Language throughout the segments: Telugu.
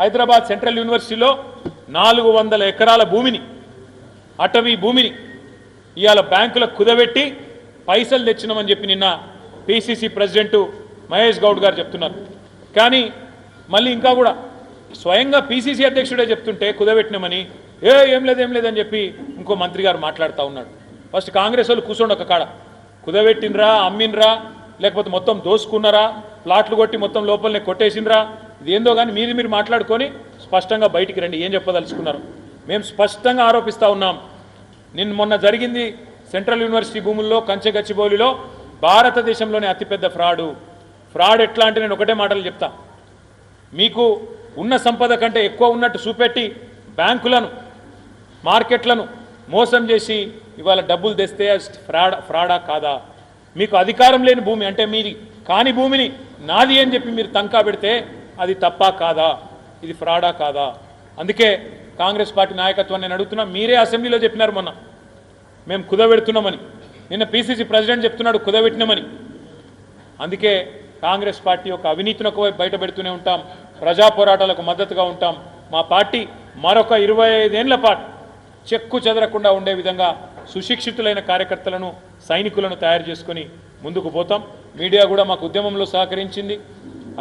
హైదరాబాద్ సెంట్రల్ యూనివర్సిటీలో 400 ఎకరాల భూమిని, అటవీ భూమిని ఇవాళ బ్యాంకులకు కుదబెట్టి పైసలు తెచ్చినామని చెప్పి నిన్న పిసిసి ప్రెసిడెంట్ మహేష్ గౌడ్ గారు చెప్తున్నారు. కానీ మళ్ళీ ఇంకా కూడా స్వయంగా పిసిసి అధ్యక్షుడే చెప్తుంటే కుదబెట్టినామని ఏం లేదని చెప్పి ఇంకో మంత్రి గారు మాట్లాడుతూ ఉన్నాడు. ఫస్ట్ కాంగ్రెస్ వాళ్ళు కూర్చోండి ఒక కాడ, కుదబెట్టినరా, అమ్మినరా, లేకపోతే మొత్తం దోసుకున్నారా, ప్లాట్లు కొట్టి మొత్తం లోపలనే కొట్టేసినరా, ఇది ఏందో కానీ మీరు మాట్లాడుకొని స్పష్టంగా బయటికి రండి, ఏం చెప్పదలుచుకున్నారు. మేము స్పష్టంగా ఆరోపిస్తూ ఉన్నాం. మొన్న జరిగింది సెంట్రల్ యూనివర్సిటీ భూముల్లో కంచెగచ్చిబౌలిలో భారతదేశంలోనే అతిపెద్ద ఫ్రాడ్ ఎట్లా అంటే నేను ఒకటే మాటలు చెప్తా. మీకు ఉన్న సంపద కంటే ఎక్కువ ఉన్నట్టు చూపెట్టి బ్యాంకులను, మార్కెట్లను మోసం చేసి ఇవాళ డబ్బులు తెస్తే ఫ్రాడా కాదా? మీకు అధికారం లేని భూమి అంటే మీది కాని భూమిని నాది అని చెప్పి మీరు తంకా పెడితే అది తప్పా కాదా? ఇది ఫ్రాడా కాదా? అందుకే కాంగ్రెస్ పార్టీ నాయకత్వాన్ని నేను అడుగుతున్నా. మీరే అసెంబ్లీలో చెప్పినారు మొన్న మేము కుదబెడుతున్నామని, నిన్న పిసిసి ప్రెసిడెంట్ చెప్తున్నాడు కుదబెట్టినామని. అందుకే కాంగ్రెస్ పార్టీ యొక్క అవినీతిని బయట పెడుతూనే ఉంటాం, ప్రజా పోరాటాలకు మద్దతుగా ఉంటాం. మా పార్టీ మరొక 25 ఏళ్ల పాటు చెక్కు చెదరకుండా ఉండే విధంగా సుశిక్షితులైన కార్యకర్తలను, సైనికులను తయారు చేసుకొని ముందుకు పోతాం. మీడియా కూడా మాకు ఉద్యమంలో సహకరించింది,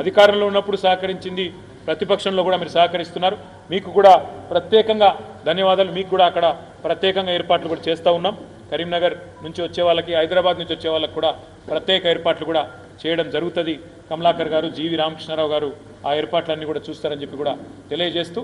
అధికారంలో ఉన్నప్పుడు సహకరించింది, ప్రతిపక్షంలో కూడా మీరు సహకరిస్తున్నారు. మీకు కూడా ప్రత్యేకంగా ధన్యవాదాలు. మీకు కూడా అక్కడ ప్రత్యేకంగా ఏర్పాట్లు కూడా చేస్తూ ఉన్నాం. కరీంనగర్ నుంచి వచ్చే వాళ్ళకి, హైదరాబాద్ నుంచి వచ్చే వాళ్ళకి కూడా ప్రత్యేక ఏర్పాట్లు కూడా చేయడం జరుగుతుంది. కమలాకర్ గారు, జీవి రామకృష్ణారావు గారు ఆ ఏర్పాట్లన్నీ కూడా చూస్తారని చెప్పి కూడా తెలియజేస్తూ